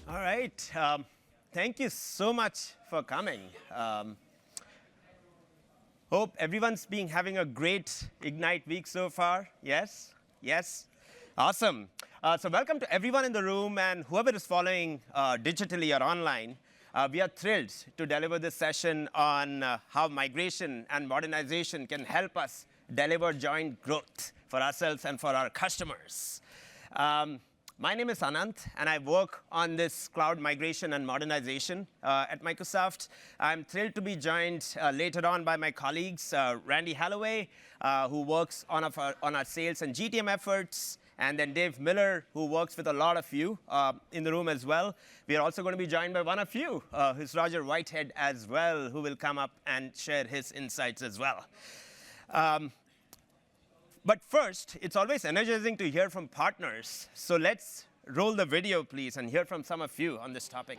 All right. Thank you so much for coming. Hope everyone's having a great Ignite week so far. Yes? Yes? Awesome. So welcome to everyone in the room and whoever is following digitally or online. We are thrilled to deliver this session on how migration and modernization can help us deliver joint growth for ourselves and for our customers. My name is Anant, and I work on this cloud migration and modernization at Microsoft. I'm thrilled to be joined later on by my colleagues, Holloway, who works on our sales and GTM efforts, and then Dave Miller, who works with a lot of you in the room as well. We are also going to be joined by one of you, who's Roger Whitehead as well, who will come up and share his insights as well. But first, it's always energizing to hear from partners. So let's roll the video, please, and hear from some of you on this topic.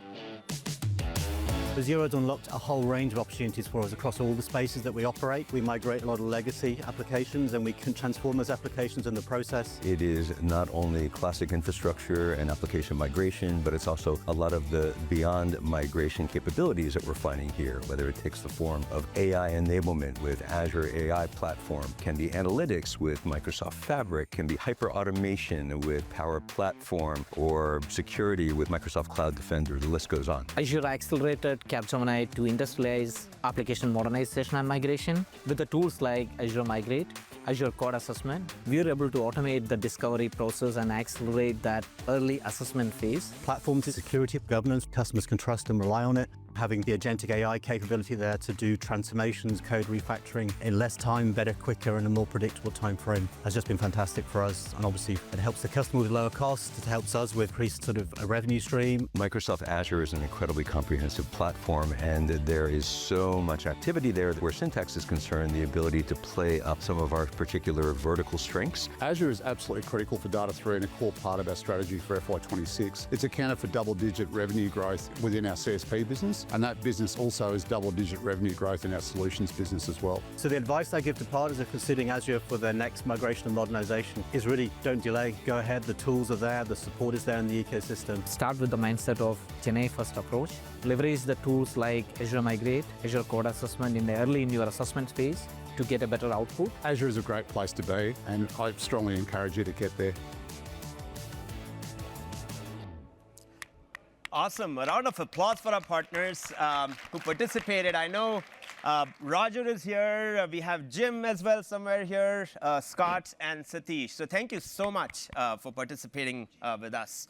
Azure has unlocked a whole range of opportunities for us across all the spaces that we operate. We migrate a lot of legacy applications, and we can transform those applications in the process. It is not only classic infrastructure and application migration, but it's also a lot of the beyond migration capabilities that we're finding here, whether it takes the form of AI enablement with Azure AI platform, can be analytics with Microsoft Fabric, can be hyper automation with Power Platform, or security with Microsoft Cloud Defender. The list goes on. Azure accelerated Capgemini to industrialize application modernization and migration. With the tools like Azure Migrate, Azure Code Assessment, we are able to automate the discovery process and accelerate that early assessment phase. Platforms, security, governance, customers can trust and rely on it. Having the agentic AI capability there to do transformations, code refactoring in less time, better, quicker, and a more predictable time frame has just been fantastic for us. And obviously, it helps the customer with lower costs. It helps us with increased sort of a revenue stream. Microsoft Azure is an incredibly comprehensive platform, and there is so much activity there. Where Syntax is concerned, the ability to play up some of our particular vertical strengths. Azure is absolutely critical for Data3 and a core part of our strategy for FY26. It's accounted for double-digit revenue growth within our CSP business, and that business also is double-digit revenue growth in our solutions business as well. So the advice I give to partners who are considering Azure for their next migration and modernization is really don't delay, go ahead. The tools are there, the support is there in the ecosystem. Start with the mindset of GenAI first approach. Leverage the tools like Azure Migrate, Azure Code Assessment early in your assessment phase to get a better output. Azure is a great place to be, and I strongly encourage you to get there. Awesome. A round of applause for our partners who participated. I know Roger is here. We have Jim as well somewhere here, Scott and Satish. So thank you so much for participating with us.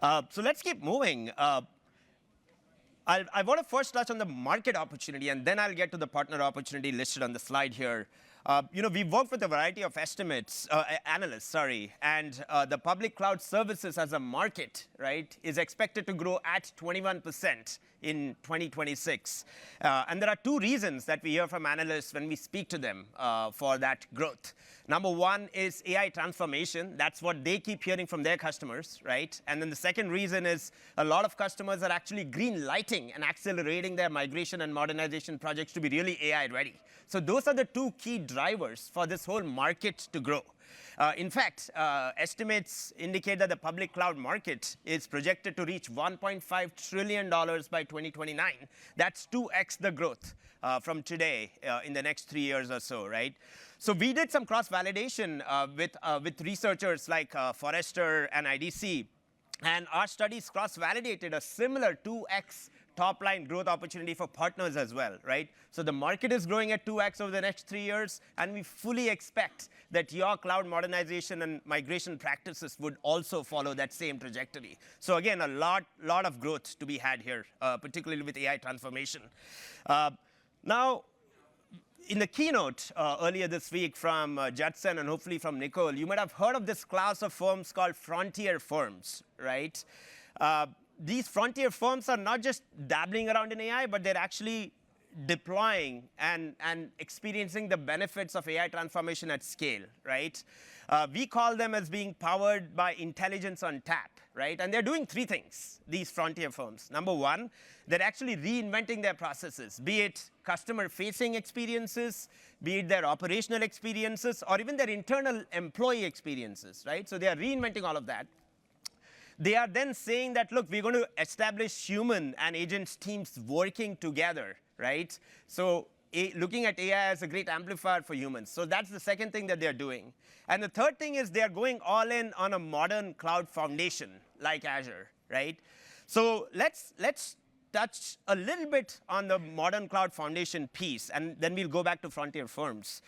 So let's keep moving. I want to first touch on the market opportunity, and then I'll get to the partner opportunity listed on the slide here. We've worked with a variety of analysts, and the public cloud services as a market, right, is expected to grow at 21% in 2026. And there are two reasons that we hear from analysts when we speak to them for that growth. Number one is AI transformation. That's what they keep hearing from their customers, right? And then the second reason is a lot of customers are actually green lighting and accelerating their migration and modernization projects to be really AI ready. So those are the two key drivers for this whole market to grow. In fact, estimates indicate that the public cloud market is projected to reach $1.5 trillion by 2029. That's 2x the growth from today in the next 3 years or so, right? So we did some cross-validation with researchers like Forrester and IDC, and our studies cross-validated a similar 2x top-line growth opportunity for partners as well, right? So the market is growing at 2x over the next 3 years, and we fully expect that your cloud modernization and migration practices would also follow that same trajectory. So again, a lot of growth to be had here, particularly with AI transformation. Now, in the keynote earlier this week from Judson and hopefully from Nicole, you might have heard of this class of firms called frontier firms, right? These frontier firms are not just dabbling around in AI, but they're actually deploying and experiencing the benefits of AI transformation at scale, right? We call them as being powered by intelligence on tap, right? And they're doing three things, these frontier firms. Number one, they're actually reinventing their processes, be it customer-facing experiences, be it their operational experiences, or even their internal employee experiences, right? So they are reinventing all of that. they are then saying that, look, we're going to establish human and agents teams working together, right? So looking at AI as a great amplifier for humans. So that's the second thing that they're doing. And the third thing is they're going all in on a modern cloud foundation like Azure, right? So let's touch a little bit on the modern cloud foundation piece, and then we'll go back to frontier firms.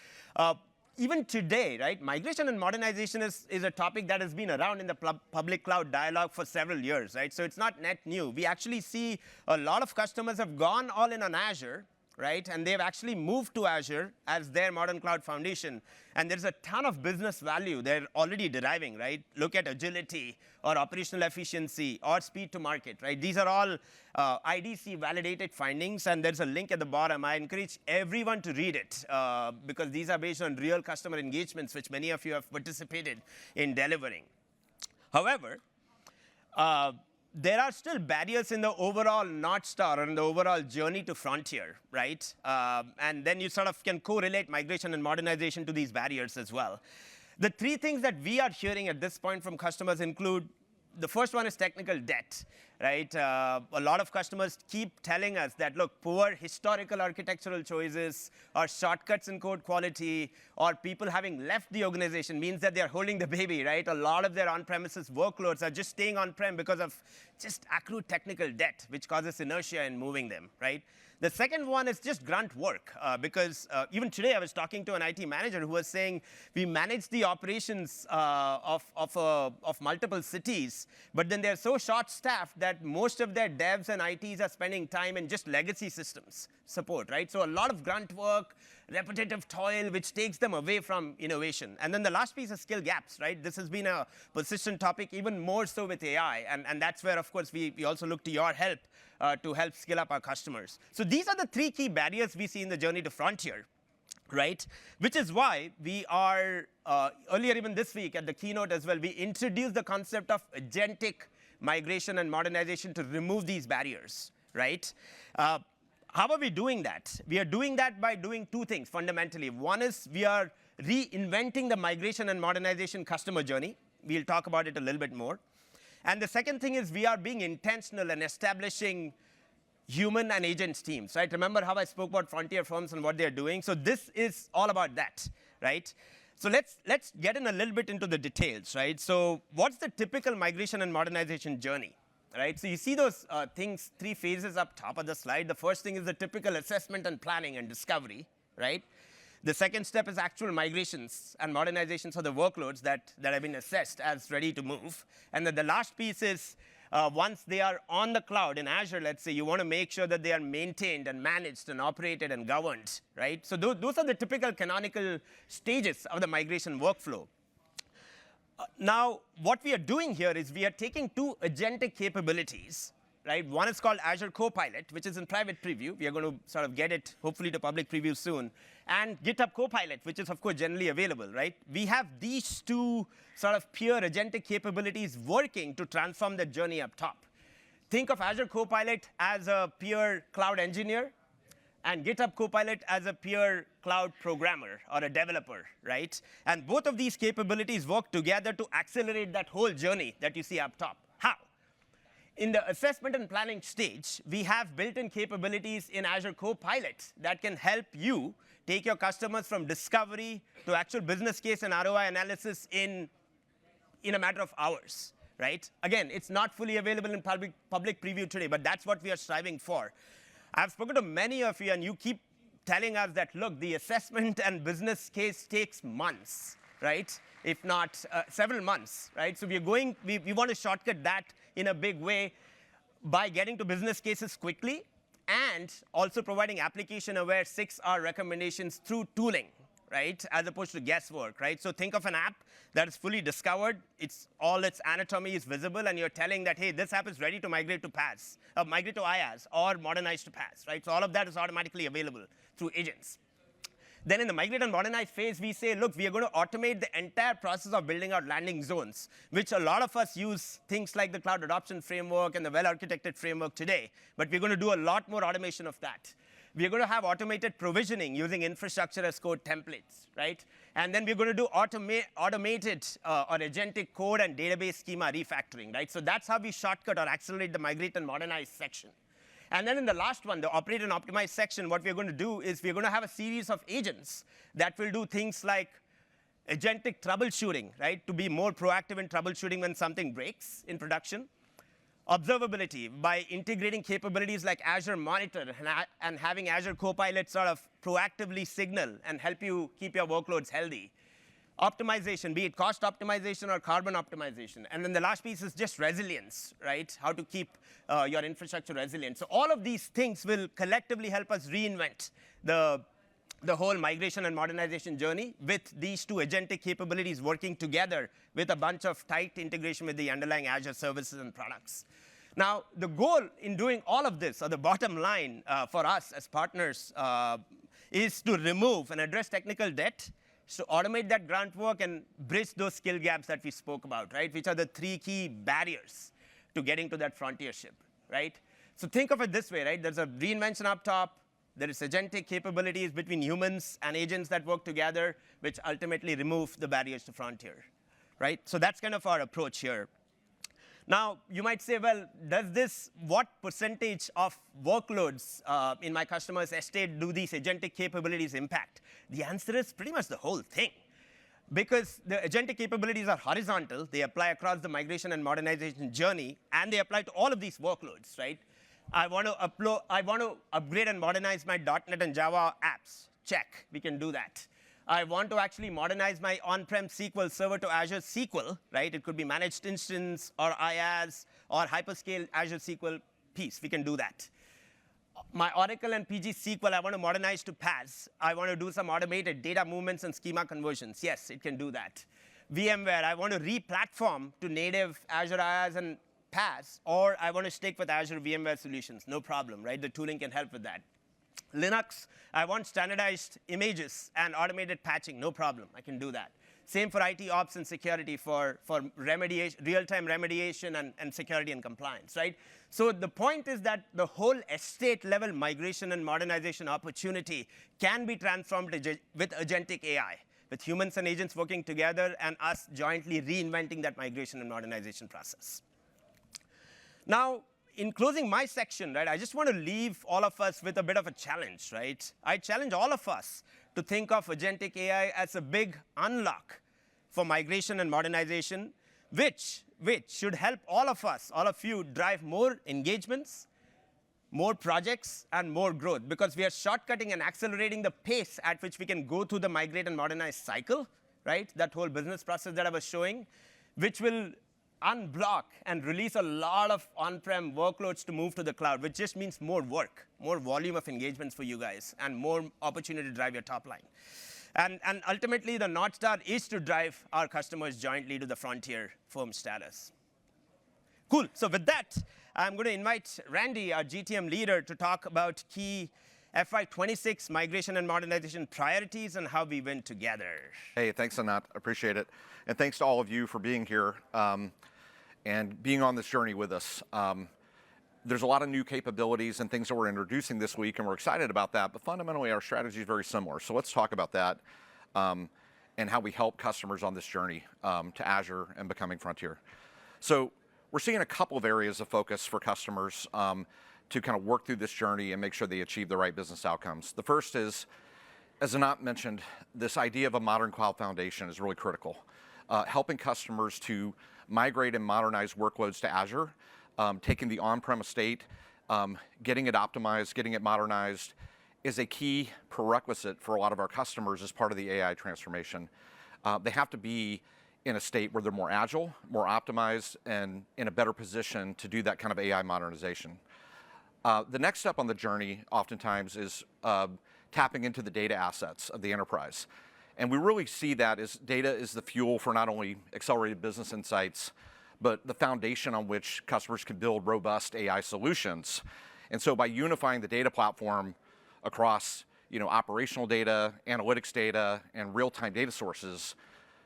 Even today, right, migration and modernization is a topic that has been around in the public cloud dialogue for several years, right? So it's not net new. We actually see a lot of customers have gone all in on Azure, right? And they've actually moved to Azure as their modern cloud foundation. And there's a ton of business value they're already deriving, right? Look at agility or operational efficiency or speed to market, right? These are all IDC validated findings, and there's a link at the bottom. I encourage everyone to read it because these are based on real customer engagements, which many of you have participated in delivering. However, there are still barriers in the overall North Star or in the overall journey to frontier, right? And then you sort of can correlate migration and modernization to these barriers as well. The three things that we are hearing at this point from customers include, the first one is technical debt, right? A lot of customers keep telling us that, look, poor historical architectural choices or shortcuts in code quality or people having left the organization means that they're holding the baby, right? A lot of their on-premises workloads are just staying on-prem because of just accrued technical debt, which causes inertia in moving them, right? The second one is just grunt work, because even today I was talking to an IT manager who was saying we manage the operations of multiple cities, but then they're so short-staffed that most of their devs and ITs are spending time in just legacy systems support, right? So a lot of grunt work, repetitive toil, which takes them away from innovation. And then the last piece is skill gaps, right? This has been a persistent topic, even more so with AI, and that's where, of course, we also look to your help to help skill up our customers. So these are the three key barriers we see in the journey to frontier, right? Which is why we are, earlier even this week at the keynote as well, we introduced the concept of agentic migration and modernization to remove these barriers, right? How are we doing that? We are doing that by doing two things fundamentally. One is we are reinventing the migration and modernization customer journey. We'll talk about it a little bit more. And the second thing is we are being intentional and establishing human and agents teams, right? Remember how I spoke about frontier firms and what they're doing? So this is all about that, right? So let's get in a little bit into the details, right? So what's the typical migration and modernization journey, right? So you see those things, three phases up top of the slide. The first thing is the typical assessment and planning and discovery, right? The second step is actual migrations and modernizations of the workloads that have been assessed as ready to move. And then the last piece is once they are on the cloud in Azure, let's say, you want to make sure that they are maintained and managed and operated and governed, right? So those are the typical canonical stages of the migration workflow. Now, what we are doing here is we are taking two agentic capabilities, right? One is called Azure Copilot, which is in private preview. We are going to sort of get it, hopefully, to public preview soon. And GitHub Copilot, which is, of course, generally available, right? We have these two sort of pure agentic capabilities working to transform the journey up top. Think of Azure Copilot as a pure cloud engineer and GitHub Copilot as a pure cloud programmer or a developer, right? And both of these capabilities work together to accelerate that whole journey that you see up top. How? In the assessment and planning stage, we have built-in capabilities in Azure Copilot that can help you take your customers from discovery to actual business case and ROI analysis in a matter of hours, right? Again, it's not fully available in public preview today, but that's what we are striving for. I've spoken to many of you, and you keep telling us that, look, the assessment and business case takes months, right? If not several months, right? So we want to shortcut that in a big way by getting to business cases quickly and also providing application-aware 6R recommendations through tooling, right, as opposed to guesswork, right? So think of an app that is fully discovered. All its anatomy is visible, and you're telling that, hey, this app is ready to migrate to PaaS, migrate to IaaS, or modernize to PaaS, right? So all of that is automatically available through agents. Then in the migrate and modernize phase, we say, look, we are going to automate the entire process of building out landing zones, which a lot of us use things like the cloud adoption framework and the well-architected framework today. But we're going to do a lot more automation of that. We're going to have automated provisioning using infrastructure as code templates, right? And then we're going to do automated or agentic code and database schema refactoring, right? So that's how we shortcut or accelerate the migrate and modernize section. And then in the last one, the operate and optimize section, what we're going to do is we're going to have a series of agents that will do things like agentic troubleshooting, right, to be more proactive in troubleshooting when something breaks in production. Observability, by integrating capabilities like Azure Monitor and having Azure Copilot sort of proactively signal and help you keep your workloads healthy. Optimization, be it cost optimization or carbon optimization. And then the last piece is just resilience, right? How to keep your infrastructure resilient. So all of these things will collectively help us reinvent the whole migration and modernization journey with these two agentic capabilities working together with a bunch of tight integration with the underlying Azure services and products. Now, the goal in doing all of this, or the bottom line for us as partners, is to remove and address technical debt, so automate that grunt work and bridge those skill gaps that we spoke about, right? Which are the 3 key barriers to getting to that frontiership, right? So think of it this way, right? There's a reinvention up top. There is agentic capabilities between humans and agents that work together, which ultimately remove the barriers to frontier, right? So that's kind of our approach here. Now, you might say, well, what percentage of workloads in my customer's estate do these agentic capabilities impact? The answer is pretty much the whole thing. Because the agentic capabilities are horizontal, they apply across the migration and modernization journey, and they apply to all of these workloads, right? I want to upgrade and modernize my .NET and Java apps. Check, we can do that. I want to actually modernize my on-prem SQL server to Azure SQL, right? It could be managed instance or IaaS or hyperscale Azure SQL piece. We can do that. My Oracle and PG SQL, I want to modernize to PaaS. I want to do some automated data movements and schema conversions. Yes, it can do that. VMware, I want to re-platform to native Azure IaaS and PaaS, or I want to stick with Azure VMware solutions. No problem, right? The tooling can help with that. Linux, I want standardized images and automated patching. No problem, I can do that. Same for IT ops and security for real-time remediation and security and compliance, right? So the point is that the whole estate-level migration and modernization opportunity can be transformed with agentic AI, with humans and agents working together and us jointly reinventing that migration and modernization process. Now, in closing my section, right, I just want to leave all of us with a bit of a challenge, right? I challenge all of us to think of agentic AI as a big unlock for migration and modernization, which should help all of us, all of you, drive more engagements, more projects, and more growth, because we are shortcutting and accelerating the pace at which we can go through the migrate and modernize cycle, right? That whole business process that I was showing, which will unblock and release a lot of on-prem workloads to move to the cloud, which just means more work, more volume of engagements for you guys, and more opportunity to drive your top line. And ultimately, the North Star is to drive our customers jointly to the frontier firm status. Cool. So with that, I'm going to invite Randy, our GTM leader, to talk about key FY26 migration and modernization priorities and how we win together. Hey, thanks, Anant. Appreciate it. And thanks to all of you for being here and being on this journey with us. There's a lot of new capabilities and things that we're introducing this week, and we're excited about that. But fundamentally, our strategy is very similar. So let's talk about that and how we help customers on this journey to Azure and becoming frontier. So we're seeing a couple of areas of focus for customers to kind of work through this journey and make sure they achieve the right business outcomes. The first is, as Anant mentioned, this idea of a modern cloud foundation is really critical. Helping customers to migrate and modernize workloads to Azure, taking the on-prem estate, getting it optimized, getting it modernized, is a key prerequisite for a lot of our customers as part of the AI transformation. They have to be in a state where they're more agile, more optimized, and in a better position to do that kind of AI modernization. The next step on the journey oftentimes is tapping into the data assets of the enterprise. And we really see that as data is the fuel for not only accelerated business insights, but the foundation on which customers can build robust AI solutions. And so by unifying the data platform across operational data, analytics data, and real-time data sources,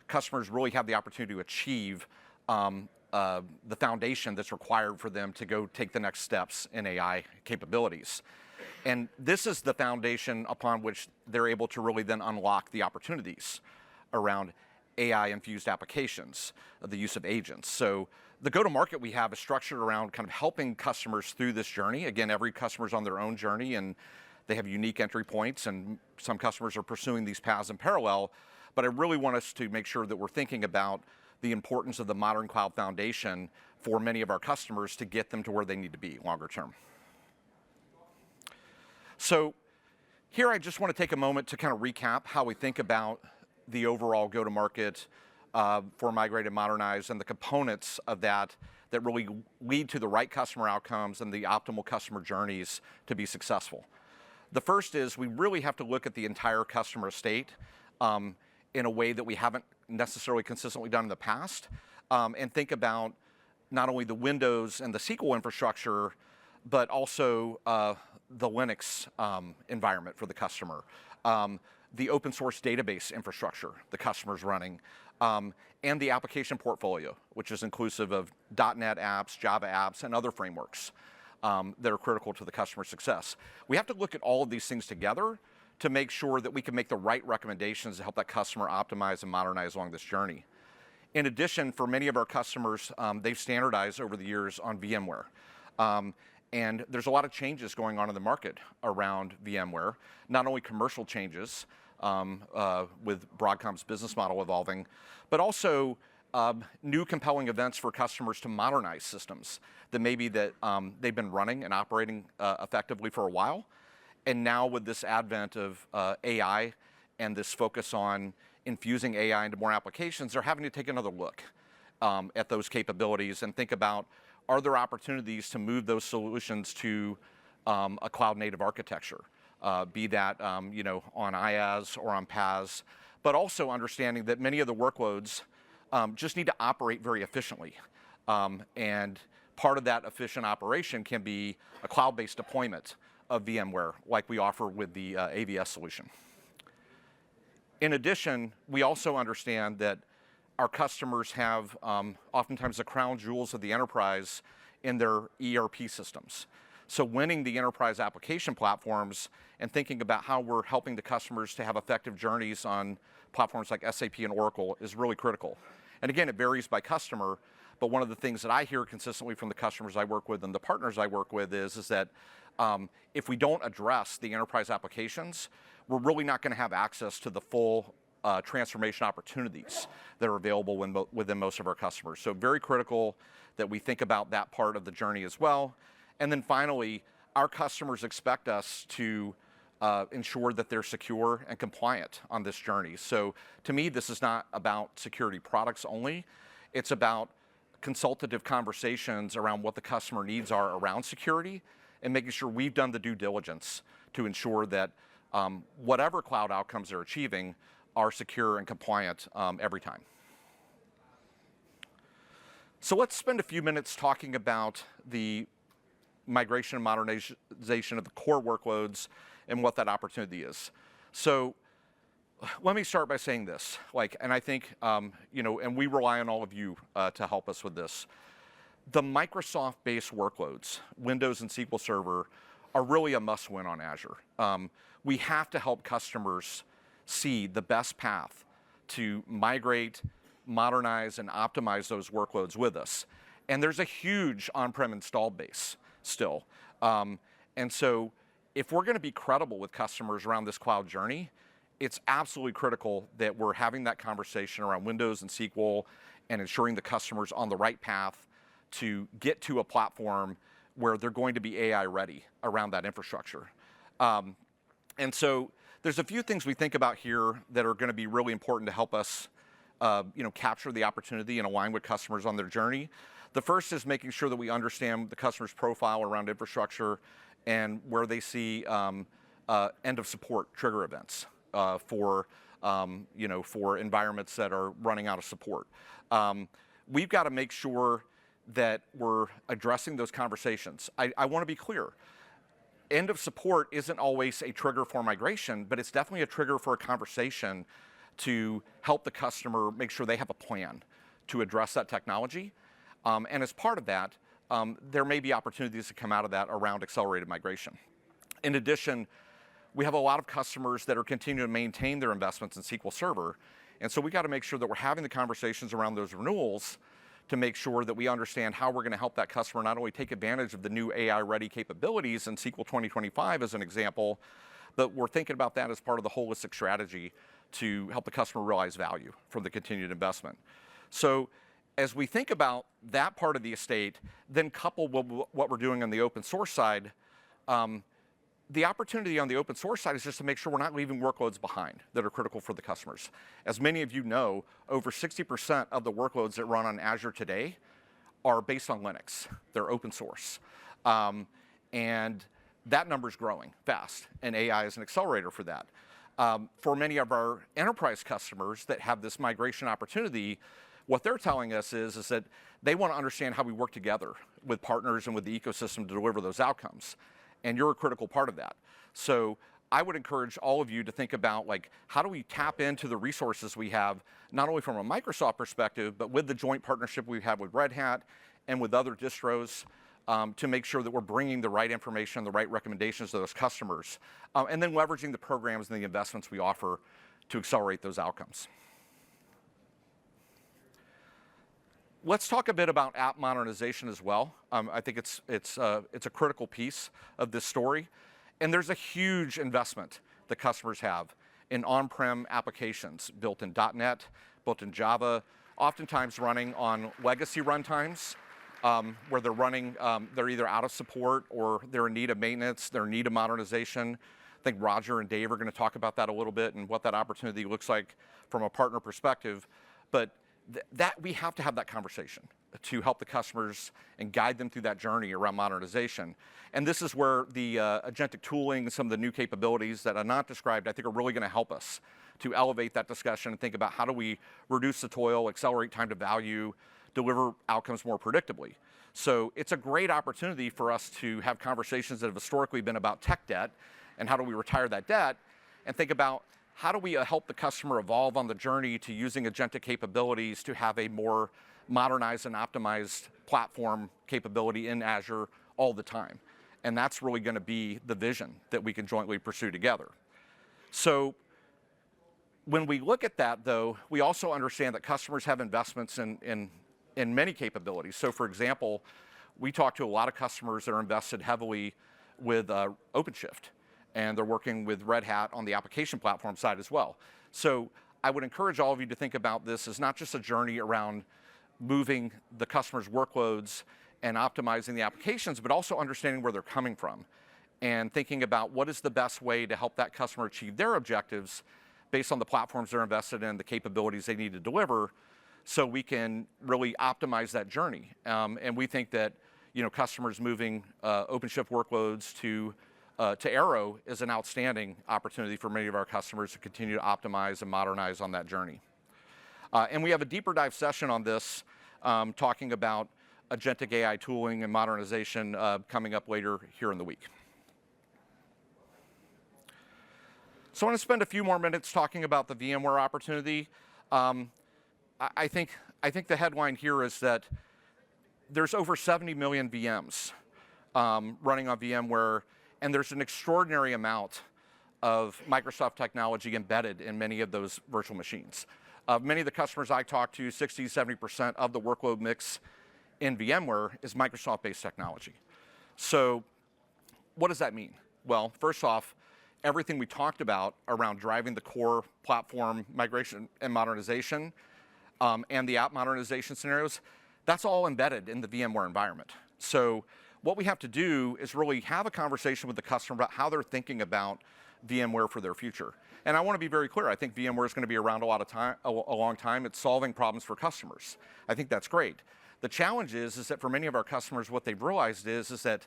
customers really have the opportunity to achieve the foundation that's required for them to go take the next steps in AI capabilities. And this is the foundation upon which they're able to really then unlock the opportunities around AI-infused applications, the use of agents. So the go-to-market we have is structured around kind of helping customers through this journey. Again, every customer's on their own journey, and they have unique entry points, and some customers are pursuing these paths in parallel. But I really want us to make sure that we're thinking about the importance of the modern cloud foundation for many of our customers to get them to where they need to be longer term. So here I just want to take a moment to kind of recap how we think about the overall go-to-market for Migrate and Modernize and the components of that that really lead to the right customer outcomes and the optimal customer journeys to be successful. The first is we really have to look at the entire customer estate in a way that we haven't necessarily consistently done in the past, and think about not only the Windows and the SQL infrastructure, but also the Linux environment for the customer, the open source database infrastructure the customer's running, and the application portfolio, which is inclusive of .NET apps, Java apps, and other frameworks that are critical to the customer success. We have to look at all of these things together to make sure that we can make the right recommendations to help that customer optimize and modernize along this journey. In addition, for many of our customers, they've standardized over the years on VMware. And there's a lot of changes going on in the market around VMware, not only commercial changes with Broadcom's business model evolving, but also new compelling events for customers to modernize systems that maybe that they've been running and operating effectively for a while. And now with this advent of AI and this focus on infusing AI into more applications, they're having to take another look at those capabilities and think about, are there opportunities to move those solutions to a cloud-native architecture, be that on IaaS or on PaaS, but also understanding that many of the workloads just need to operate very efficiently. And part of that efficient operation can be a cloud-based deployment of VMware, like we offer with the AVS solution. In addition, we also understand that our customers have oftentimes the crown jewels of the enterprise in their ERP systems. So winning the enterprise application platforms and thinking about how we're helping the customers to have effective journeys on platforms like SAP and Oracle is really critical. And again, it varies by customer, but one of the things that I hear consistently from the customers I work with and the partners I work with is that if we don't address the enterprise applications, we're really not going to have access to the full transformation opportunities that are available within most of our customers. So very critical that we think about that part of the journey as well. And then finally, our customers expect us to ensure that they're secure and compliant on this journey. So to me, this is not about security products only. It's about consultative conversations around what the customer needs are around security and making sure we've done the due diligence to ensure that whatever cloud outcomes they're achieving are secure and compliant every time. So let's spend a few minutes talking about the migration and modernization of the core workloads and what that opportunity is. So let me start by saying this, and I think, and we rely on all of you to help us with this. The Microsoft-based workloads, Windows and SQL Server, are really a must-win on Azure. We have to help customers see the best path to migrate, modernize, and optimize those workloads with us. And there's a huge on-prem installed base still. And so if we're going to be credible with customers around this cloud journey, it's absolutely critical that we're having that conversation around Windows and SQL and ensuring the customer's on the right path to get to a platform where they're going to be AI ready around that infrastructure. And so there's a few things we think about here that are going to be really important to help us capture the opportunity and align with customers on their journey. The first is making sure that we understand the customer's profile around infrastructure and where they see end of support trigger events for environments that are running out of support. We've got to make sure that we're addressing those conversations. I want to be clear. End of support isn't always a trigger for migration, but it's definitely a trigger for a conversation to help the customer make sure they have a plan to address that technology. And as part of that, there may be opportunities to come out of that around accelerated migration. In addition, we have a lot of customers that are continuing to maintain their investments in SQL Server. And so we got to make sure that we're having the conversations around those renewals to make sure that we understand how we're going to help that customer not only take advantage of the new AI-ready capabilities in SQL 2025 as an example, but we're thinking about that as part of the holistic strategy to help the customer realize value from the continued investment. So as we think about that part of the estate, then coupled with what we're doing on the open source side, the opportunity on the open source side is just to make sure we're not leaving workloads behind that are critical for the customers. As many of you know, over 60% of the workloads that run on Azure today are based on Linux. They're open source. And that number's growing fast, and AI is an accelerator for that. For many of our enterprise customers that have this migration opportunity, what they're telling us is that they want to understand how we work together with partners and with the ecosystem to deliver those outcomes. And you're a critical part of that. So I would encourage all of you to think about, like, how do we tap into the resources we have, not only from a Microsoft perspective, but with the joint partnership we have with Red Hat and with other distros, to make sure that we're bringing the right information, the right recommendations to those customers, and then leveraging the programs and the investments we offer to accelerate those outcomes. Let's talk a bit about app modernization as well. I think it's a critical piece of this story. And there's a huge investment that customers have in on-prem applications built in .NET, built in Java, oftentimes running on legacy runtimes where they're running, they're either out of support or they're in need of maintenance, they're in need of modernization. I think Roger and Dave are going to talk about that a little bit and what that opportunity looks like from a partner perspective. But that we have to have that conversation to help the customers and guide them through that journey around modernization. And this is where the agentic tooling and some of the new capabilities that Anant described, I think, are really going to help us to elevate that discussion and think about how do we reduce the toil, accelerate time to value, deliver outcomes more predictably. So it's a great opportunity for us to have conversations that have historically been about tech debt and how do we retire that debt, and think about how do we help the customer evolve on the journey to using agentic capabilities to have a more modernized and optimized platform capability in Azure all the time. And that's really going to be the vision that we can jointly pursue together. So when we look at that, though, we also understand that customers have investments in many capabilities. So for example, we talk to a lot of customers that are invested heavily with OpenShift, and they're working with Red Hat on the application platform side as well. So I would encourage all of you to think about this as not just a journey around moving the customer's workloads and optimizing the applications, but also understanding where they're coming from and thinking about what is the best way to help that customer achieve their objectives based on the platforms they're invested in, the capabilities they need to deliver, so we can really optimize that journey. And we think that, you know, customers moving OpenShift workloads to Arrow is an outstanding opportunity for many of our customers to continue to optimize and modernize on that journey. And we have a deeper dive session on this, talking about agentic AI tooling and modernization coming up later here in the week. So I want to spend a few more minutes talking about the VMware opportunity. I think the headline here is that there's over 70 million VMs running on VMware, and there's an extraordinary amount of Microsoft technology embedded in many of those virtual machines. Many of the customers I talk to, 60, 70% of the workload mix in VMware is Microsoft-based technology. So what does that mean? Well, first off, everything we talked about around driving the core platform migration and modernization and the app modernization scenarios, that's all embedded in the VMware environment. So what we have to do is really have a conversation with the customer about how they're thinking about VMware for their future. And I want to be very clear. I think VMware is going to be around a long time. It's solving problems for customers. I think that's great. The challenge is that for many of our customers, what they've realized is that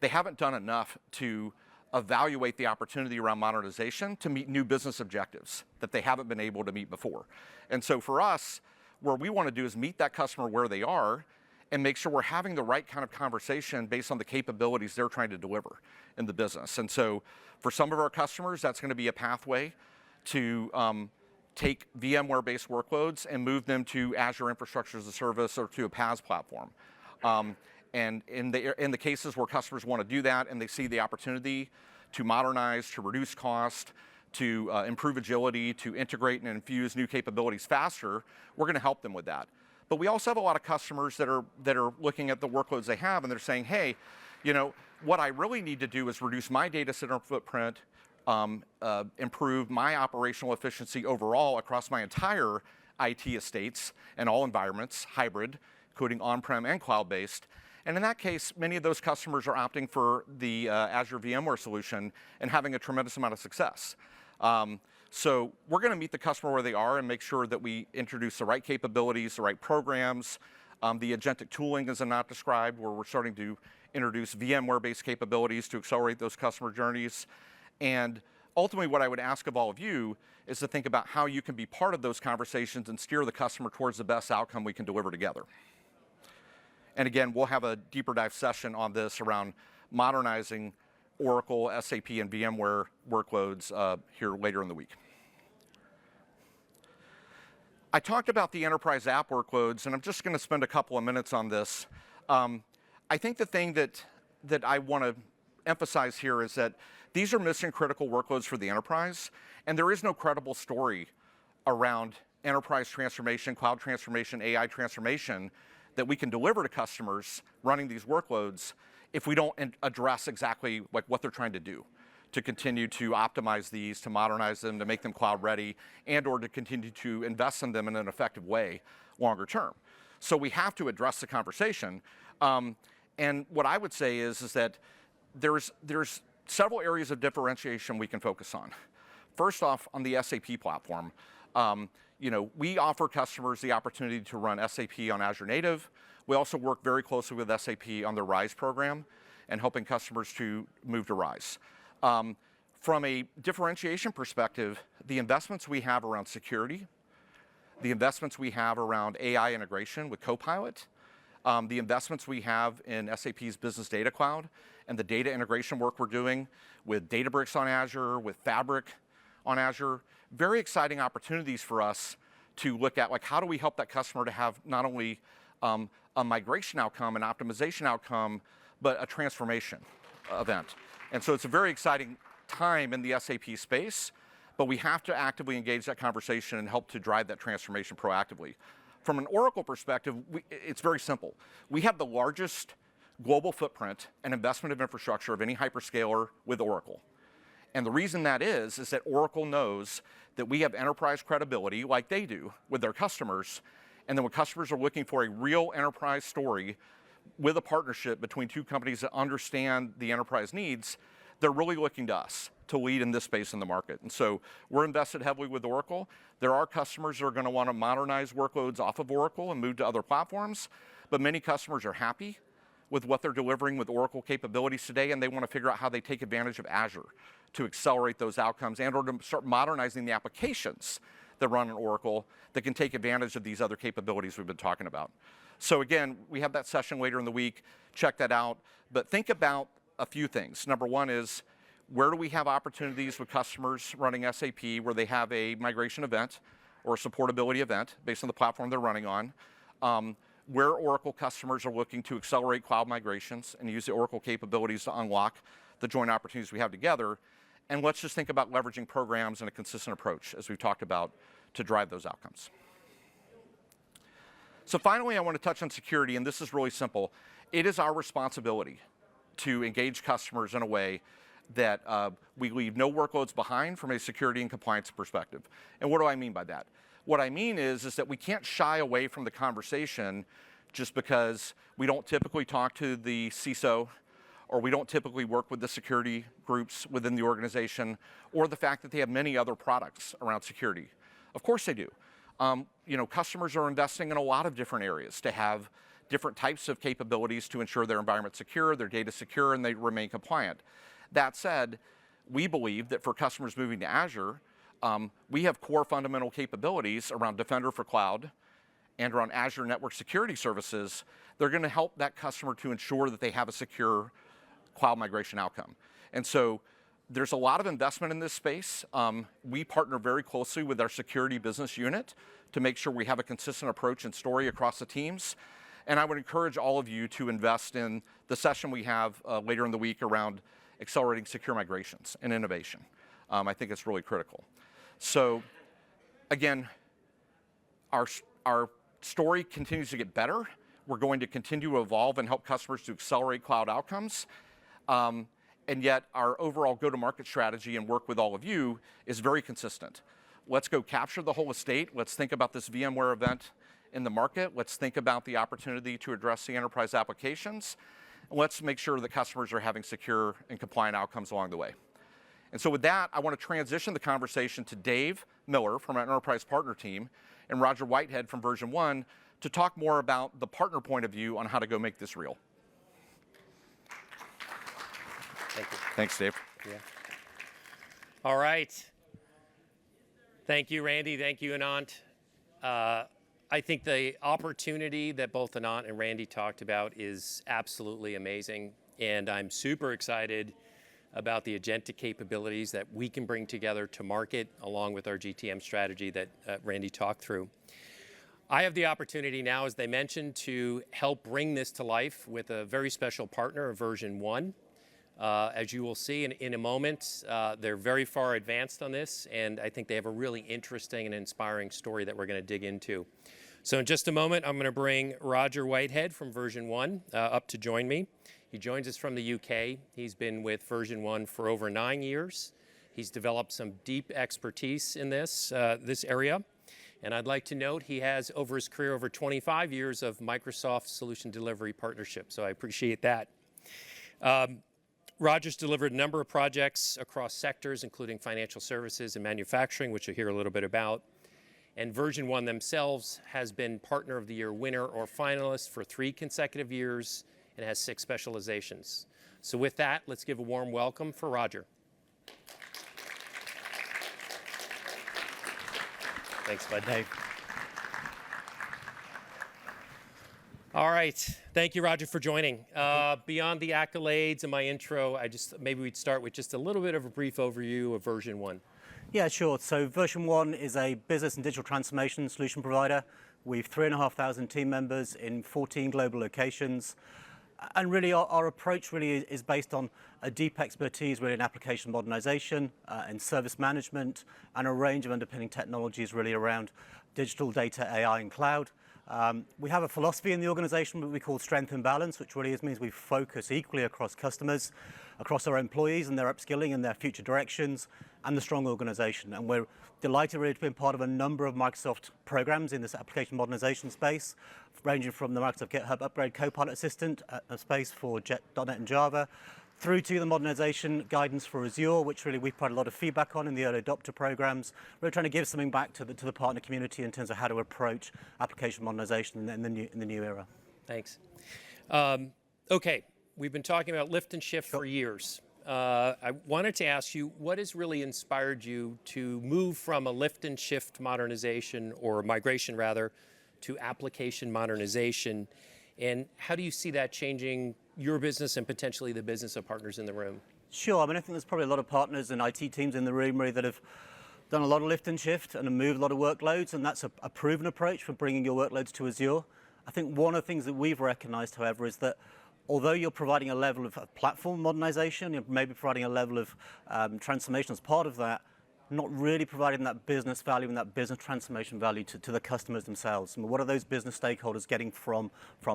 they haven't done enough to evaluate the opportunity around modernization to meet new business objectives that they haven't been able to meet before. And so for us, what we want to do is meet that customer where they are and make sure we're having the right kind of conversation based on the capabilities they're trying to deliver in the business. And so for some of our customers, that's going to be a pathway to take VMware-based workloads and move them to Azure Infrastructure as a Service or to a PaaS platform. And in the cases where customers want to do that and they see the opportunity to modernize, to reduce cost, to improve agility, to integrate and infuse new capabilities faster, we're going to help them with that. But we also have a lot of customers that are looking at the workloads they have, and they're saying, hey, what I really need to do is reduce my data center footprint, improve my operational efficiency overall across my entire IT estates and all environments, hybrid, including on-prem and cloud-based. And in that case, many of those customers are opting for the Azure VMware solution and having a tremendous amount of success. So we're going to meet the customer where they are and make sure that we introduce the right capabilities, the right programs. The agentic tooling is not described, where we're starting to introduce VMware-based capabilities to accelerate those customer journeys. And ultimately, what I would ask of all of you is to think about how you can be part of those conversations and steer the customer towards the best outcome we can deliver together. And again, we'll have a deeper dive session on this around modernizing Oracle, SAP, and VMware workloads here later in the week. I talked about the enterprise app workloads, and I'm just going to spend a couple of minutes on this. I think the thing that I want to emphasize here is that these are mission-critical workloads for the enterprise, and there is no credible story around enterprise transformation, cloud transformation, AI transformation that we can deliver to customers running these workloads if we don't address exactly like what they're trying to do, to continue to optimize these, to modernize them, to make them cloud ready, and or to continue to invest in them in an effective way longer term. So we have to address the conversation. And what I would say is that there's several areas of differentiation we can focus on. First off, on the SAP platform, we offer customers the opportunity to run SAP on Azure Native. We also work very closely with SAP on the RISE program and helping customers to move to RISE. From a differentiation perspective, the investments we have around security, the investments we have around AI integration with Copilot, the investments we have in SAP's Business Data Cloud, and the data integration work we're doing with Databricks on Azure, with Fabric on Azure, very exciting opportunities for us to look at, like, how do we help that customer to have not only a migration outcome, an optimization outcome, but a transformation event. And so it's a very exciting time in the SAP space, but we have to actively engage that conversation and help to drive that transformation proactively. From an Oracle perspective, it's very simple. We have the largest global footprint and investment of infrastructure of any hyperscaler with Oracle. And the reason that is that Oracle knows that we have enterprise credibility like they do with their customers. And then when customers are looking for a real enterprise story with a partnership between two companies that understand the enterprise needs, they're really looking to us to lead in this space in the market. And so we're invested heavily with Oracle. There are customers that are going to want to modernize workloads off of Oracle and move to other platforms, but many customers are happy with what they're delivering with Oracle capabilities today, and they want to figure out how they take advantage of Azure to accelerate those outcomes and or to start modernizing the applications that run on Oracle that can take advantage of these other capabilities we've been talking about. So again, we have that session later in the week. Check that out. But think about a few things. Number one is, where do we have opportunities with customers running SAP where they have a migration event or a supportability event based on the platform they're running on? Where Oracle customers are looking to accelerate cloud migrations and use the Oracle capabilities to unlock the joint opportunities we have together. And let's just think about leveraging programs and a consistent approach, as we've talked about, to drive those outcomes. So finally, I want to touch on security, and this is really simple. It is our responsibility to engage customers in a way that we leave no workloads behind from a security and compliance perspective. And what do I mean by that? What I mean is that we can't shy away from the conversation just because we don't typically talk to the CISO, or we don't typically work with the security groups within the organization, or the fact that they have many other products around security. Of course they do. Customers are investing in a lot of different areas to have different types of capabilities to ensure their environment's secure, their data secure, and they remain compliant. That said, we believe that for customers moving to Azure, we have core fundamental capabilities around Defender for Cloud and around Azure Network Security Services. They're going to help that customer to ensure that they have a secure cloud migration outcome. And so there's a lot of investment in this space. We partner very closely with our security business unit to make sure we have a consistent approach and story across the teams. And I would encourage all of you to invest in the session we have later in the week around accelerating secure migrations and innovation. I think it's really critical. So again, our story continues to get better. We're going to continue to evolve and help customers to accelerate cloud outcomes. And yet our overall go-to-market strategy and work with all of you is very consistent. Let's go capture the whole estate. Let's think about this VMware event in the market. Let's think about the opportunity to address the enterprise applications. Let's make sure that customers are having secure and compliant outcomes along the way. And so with that, I want to transition the conversation to Dave Miller from our enterprise partner team and Roger Whitehead from version 1 to talk more about the partner point of view on how to go make this real. Thank you. Thanks, Dave. Yeah. All right. Thank you, Randy. Thank you, Anant. I think the opportunity that both Anant and Randy talked about is absolutely amazing, and I'm super excited about the agentic capabilities that we can bring together to market along with our GTM strategy that Randy talked through. I have the opportunity now, as they mentioned, to help bring this to life with a very special partner of version 1. As you will see in a moment, they're very far advanced on this, and I think they have a really interesting and inspiring story that we're going to dig into. So in just a moment, I'm going to bring Roger Whitehead from version 1 up to join me. He joins us from the UK. He's been with version 1 for over 9 years. He's developed some deep expertise in this area. And I'd like to note he has over his career over 25 years of Microsoft solution delivery partnership. So I appreciate that. Roger's delivered a number of projects across sectors, including financial services and manufacturing, which you'll hear a little bit about. And version 1 themselves has been Partner of the Year winner or finalist for 3 consecutive years and has 6 specializations. So with that, let's give a warm welcome for Roger. Thanks, bud. Dave. All right. Thank you, Roger, for joining. Beyond the accolades and my intro, maybe we'd start with just a little bit of a brief overview of version 1. Yeah, sure. So version 1 is a business and digital transformation solution provider. We've 3,500 team members in 14 global locations. And really our approach really is based on a deep expertise really in application modernization, in service management, and a range of underpinning technologies really around digital data, AI, and cloud. We have a philosophy in the organization that we call strength and balance, which really means we focus equally across customers, across our employees and their upskilling and their future directions, and the strong organization. And we're delighted really to be part of a number of Microsoft programs in this application modernization space, ranging from the Microsoft GitHub Upgrade Copilot Assistant, a space for .NET and Java, through to the modernization guidance for Azure, which really we've provided a lot of feedback on in the early adopter programs. We're trying to give something back to the partner community in terms of how to approach application modernization in the new era. Thanks. Okay, we've been talking about lift and shift for years. I wanted to ask you, what has really inspired you to move from a lift and shift modernization, or migration rather, to application modernization? And how do you see that changing your business and potentially the business of partners in the room? Sure. I mean, I think there's probably a lot of partners and IT teams in the room really that have done a lot of lift and shift and have moved a lot of workloads, and that's a proven approach for bringing your workloads to Azure. I think one of the things that we've recognized, however, is that although you're providing a level of platform modernization, you're maybe providing a level of transformation as part of that, not really providing that business value and that business transformation value to the customers themselves. And what are those business stakeholders getting from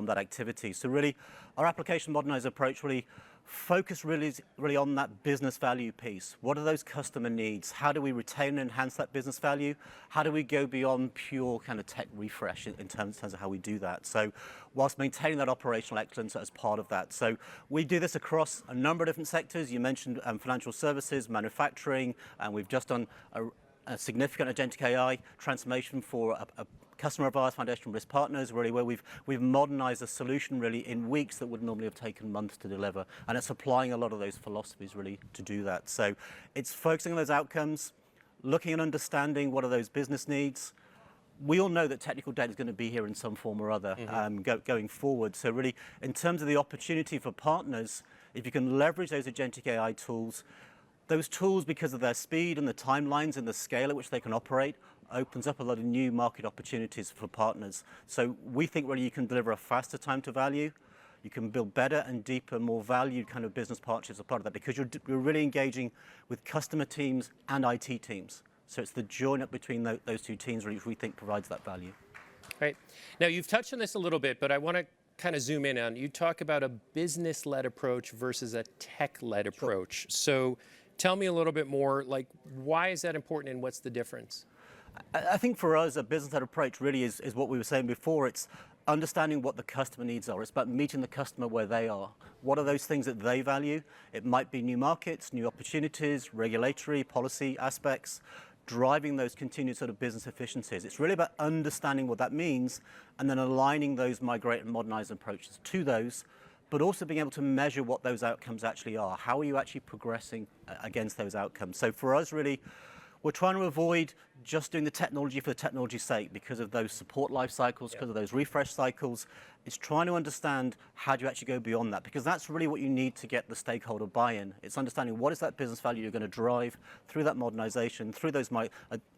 that activity? So really, our application modernize approach really focus really on that business value piece. What are those customer needs? How do we retain and enhance that business value? How do we go beyond pure kind of tech refresh in terms of how we do that? So whilst maintaining that operational excellence as part of that. So we do this across a number of different sectors. You mentioned financial services, manufacturing, and we've just done a significant agentic AI transformation for a customer of ours, Foundation Risk Partners, really where we've modernized a solution really in weeks that would normally have taken months to deliver. And it's applying a lot of those philosophies really to do that. So it's focusing on those outcomes, looking and understanding what are those business needs. We all know that technical data is going to be here in some form or other going forward. So really, in terms of the opportunity for partners, if you can leverage those agentic AI tools, those tools, because of their speed and the timelines and the scale at which they can operate, opens up a lot of new market opportunities for partners. So we think really you can deliver a faster time to value. You can build better and deeper, more valued kind of business partnerships as part of that because you're really engaging with customer teams and IT teams. So it's the join up between those two teams which we think provides that value. Right. Now, you've touched on this a little bit, but I want to kind of zoom in on, you talk about a business-led approach versus a tech-led approach. So tell me a little bit more, like, why is that important and what's the difference? I think for us, a business-led approach really is what we were saying before. It's understanding what the customer needs are. It's about meeting the customer where they are. What are those things that they value? It might be new markets, new opportunities, regulatory, policy aspects, driving those continued sort of business efficiencies. It's really about understanding what that means and then aligning those migrate and modernize approaches to those, but also being able to measure what those outcomes actually are. How are you actually progressing against those outcomes? So for us, really, we're trying to avoid just doing the technology for the technology's sake because of those support life cycles, because of those refresh cycles. It's trying to understand how do you actually go beyond that, because that's really what you need to get the stakeholder buy-in. It's understanding what is that business value you're going to drive through that modernization, through those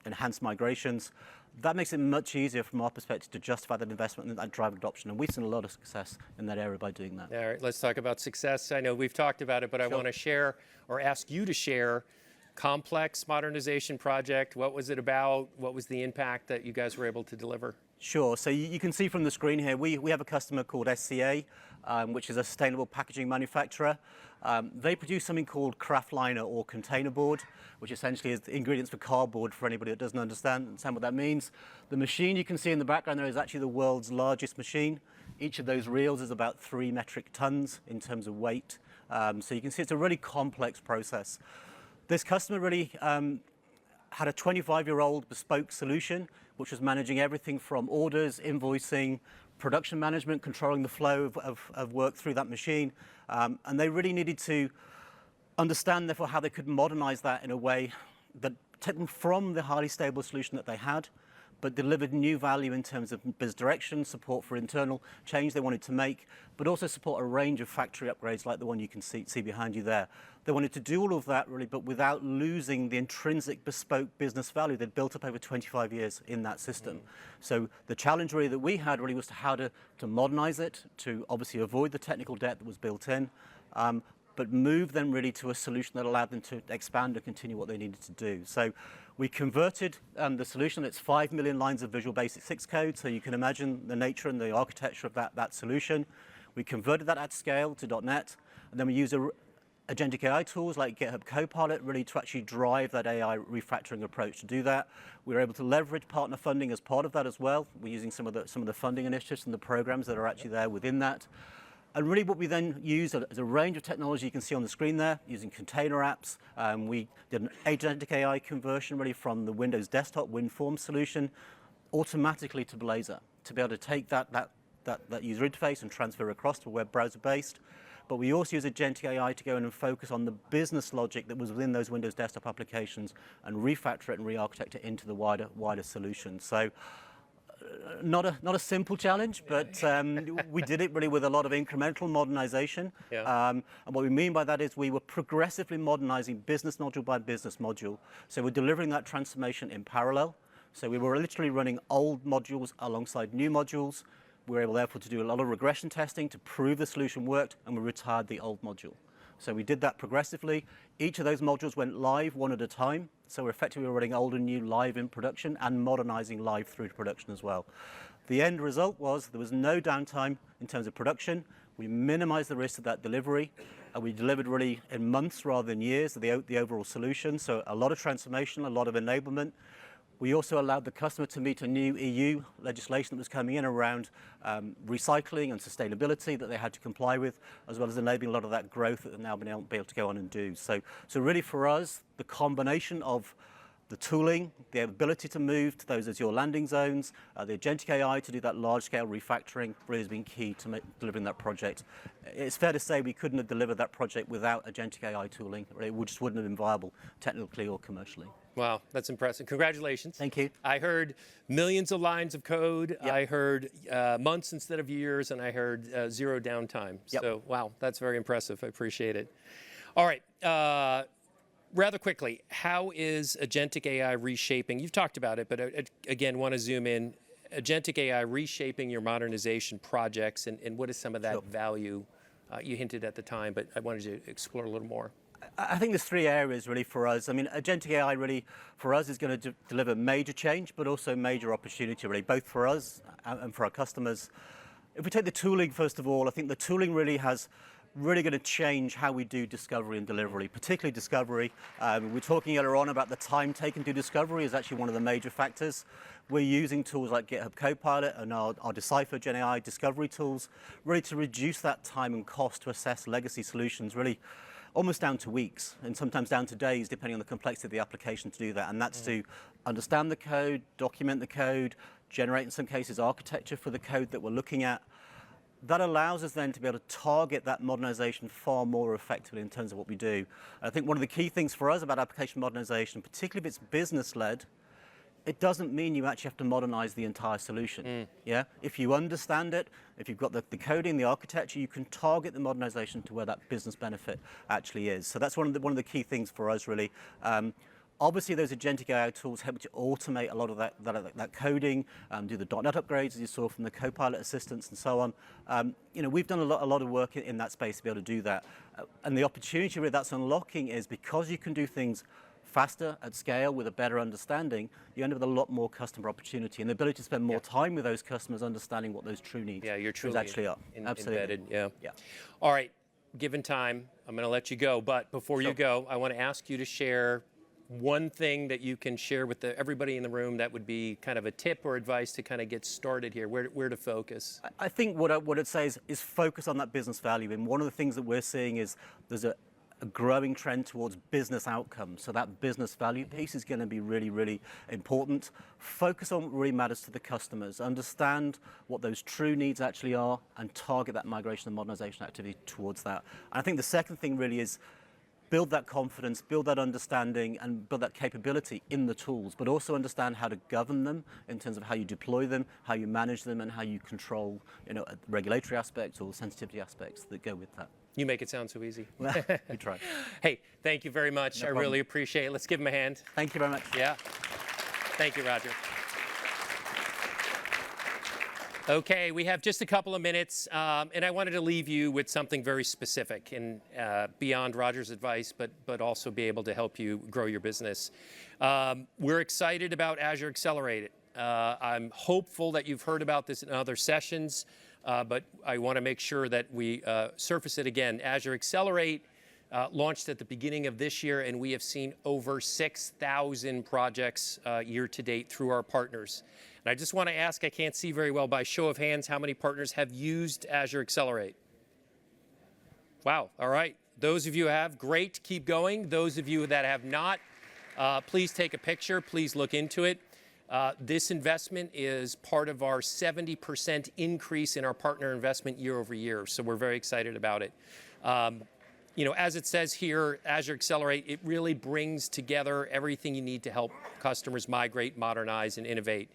enhanced migrations. That makes it much easier from our perspective to justify that investment and that drive adoption. And we've seen a lot of success in that area by doing that. All right, let's talk about success. I know we've talked about it, but I want to share or ask you to share complex modernization project. What was it about? What was the impact that you guys were able to deliver? Sure. So you can see from the screen here, we have a customer called SCA, which is a sustainable packaging manufacturer. They produce something called kraft liner or container board, which essentially is the ingredients for cardboard for anybody that doesn't understand what that means. The machine you can see in the background there is actually the world's largest machine. Each of those reels is about 3 metric tons in terms of weight. So you can see it's a really complex process. This customer really had a 25-year-old bespoke solution, which was managing everything from orders, invoicing, production management, controlling the flow of work through that machine. And they really needed to understand, therefore, how they could modernize that in a way that took them from the highly stable solution that they had, but delivered new value in terms of business direction, support for internal change they wanted to make, but also support a range of factory upgrades like the one you can see behind you there. They wanted to do all of that really, but without losing the intrinsic bespoke business value they'd built up over 25 years in that system. So the challenge really that we had really was how to modernize it, to obviously avoid the technical debt that was built in, but move them really to a solution that allowed them to expand and continue what they needed to do. So we converted the solution. It's 5 million lines of Visual Basic 6 code, so you can imagine the nature and the architecture of that solution. We converted that at scale to .NET, and then we used agentic AI tools like GitHub Copilot really to actually drive that AI refactoring approach. To do that, we were able to leverage partner funding as part of that as well. We're using some of the funding initiatives and the programs that are actually there within that. And really what we then used is a range of technology you can see on the screen there, using container apps. We did an agentic AI conversion really from the Windows desktop WinForms solution automatically to Blazor, to be able to take that user interface and transfer across to web browser based. But we also use agentic AI to go in and focus on the business logic that was within those Windows desktop applications and refactor it and re-architect it into the wider solution. So not a simple challenge, but we did it really with a lot of incremental modernization. And what we mean by that is we were progressively modernizing business module by business module. So we're delivering that transformation in parallel. So we were literally running old modules alongside new modules. We were able, therefore, to do a lot of regression testing to prove the solution worked, and we retired the old module. So we did that progressively. Each of those modules went live one at a time. So we're effectively running old and new live in production and modernizing live through to production as well. The end result was there was no downtime in terms of production. We minimized the risk of that delivery, and we delivered really in months rather than years the overall solution. So a lot of transformation, a lot of enablement. We also allowed the customer to meet a new EU legislation that was coming in around recycling and sustainability that they had to comply with, as well as enabling a lot of that growth that they've now been able to go on and do. So really for us, the combination of the tooling, the ability to move to those Azure landing zones, the agentic AI to do that large-scale refactoring really has been key to delivering that project. It's fair to say we couldn't have delivered that project without agentic AI tooling. It just wouldn't have been viable technically or commercially. Wow, that's impressive. Congratulations. Thank you. I heard millions of lines of code. Yep. I heard months instead of years, and I heard zero downtime. Yep. So, wow, that's very impressive. I appreciate it. All right. Rather quickly, how is agentic AI reshaping? You've talked about it, but again, want to zoom in. agentic AI reshaping your modernization projects, and what is some of that value? You hinted at the time, but I wanted to explore a little more. I think there's three areas really for us. I mean, agentic AI really for us is going to deliver major change, but also major opportunity really, both for us and for our customers. If we take the tooling first of all, I think the tooling really going to change how we do discovery and delivery, particularly discovery. We're talking earlier on about the time taken to discovery is actually one of the major factors. We're using tools like GitHub Copilot and our Decipher Gen AI discovery tools really to reduce that time and cost to assess legacy solutions, really almost down to weeks and sometimes down to days, depending on the complexity of the application to do that. And that's to understand the code, document the code, generate in some cases architecture for the code that we're looking at. That allows us then to be able to target that modernization far more effectively in terms of what we do. I think one of the key things for us about application modernization, particularly if it's business-led, it doesn't mean you actually have to modernize the entire solution. Yeah, if you understand it, if you've got the coding, the architecture, you can target the modernization to where that business benefit actually is. So that's one of the key things for us really. Obviously, those agentic AI tools help to automate a lot of that coding, do the .NET upgrades, as you saw from the Copilot assistants and so on. We've done a lot of work in that space to be able to do that. And the opportunity really that's unlocking is because you can do things faster at scale with a better understanding, you end up with a lot more customer opportunity and the ability to spend more time with those customers understanding what those true needs actually are. Absolutely. Embedded, yeah. All right, given time, I'm going to let you go. But before you go, I want to ask you to share one thing that you can share with everybody in the room that would be kind of a tip or advice to kind of get started here, where to focus. I think what I'd say is focus on that business value. And one of the things that we're seeing is there's a growing trend towards business outcomes. So that business value piece is going to be really, really important. Focus on what really matters to the customers. Understand what those true needs actually are and target that migration and modernization activity towards that. And I think the second thing really is build that confidence, build that understanding, and build that capability in the tools, but also understand how to govern them in terms of how you deploy them, how you manage them, and how you control, regulatory aspects or sensitivity aspects that go with that. You make it sound so easy. We try. Hey, thank you very much. I really appreciate it. Let's give him a hand. Thank you very much. Yeah. Thank you, Roger. Okay, we have just a couple of minutes, and I wanted to leave you with something very specific and beyond Roger's advice, but also be able to help you grow your business. We're excited about Azure Accelerate. I'm hopeful that you've heard about this in other sessions, but I want to make sure that we surface it again. Azure Accelerate launched at the beginning of this year, and we have seen over 6,000 projects year to date through our partners. And I just want to ask, I can't see very well, by show of hands, how many partners have used Azure Accelerate? Wow, all right. Those of you who have, great, keep going. Those of you that have not, please take a picture, please look into it. This investment is part of our 70% increase in our partner investment year over year, so we're very excited about it. As it says here, Azure Accelerate, it really brings together everything you need to help customers migrate, modernize, and innovate.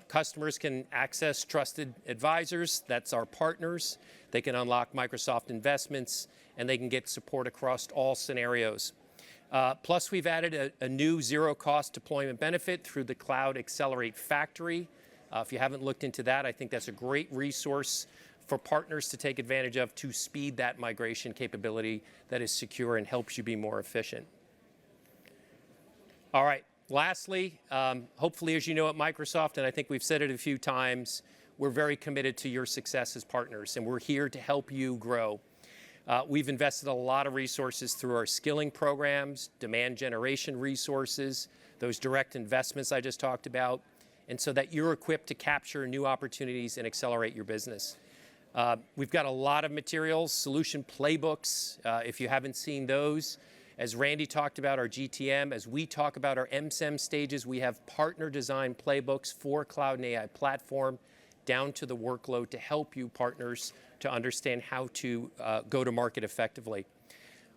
Customers can access trusted advisors, that's our partners. They can unlock Microsoft investments, and they can get support across all scenarios. Plus, we've added a new zero-cost deployment benefit through the Cloud Accelerate Factory. If you haven't looked into that, I think that's a great resource for partners to take advantage of to speed that migration capability that is secure and helps you be more efficient. All right. Lastly, hopefully, as you know at Microsoft, and I think we've said it a few times, we're very committed to your success as partners, and we're here to help you grow. We've invested a lot of resources through our skilling programs, demand generation resources, those direct investments I just talked about, and so that you're equipped to capture new opportunities and accelerate your business. We've got a lot of materials, solution playbooks, if you haven't seen those. As Randy talked about our GTM, as we talk about our MSEM stages, we have partner design playbooks for Cloud and AI platform down to the workload to help you partners to understand how to go to market effectively.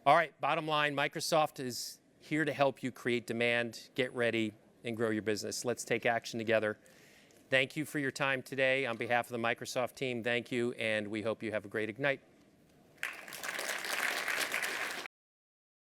All right, bottom line, Microsoft is here to help you create demand, get ready, and grow your business. Let's take action together. Thank you for your time today. On behalf of the Microsoft team, thank you, and we hope you have a great Ignite.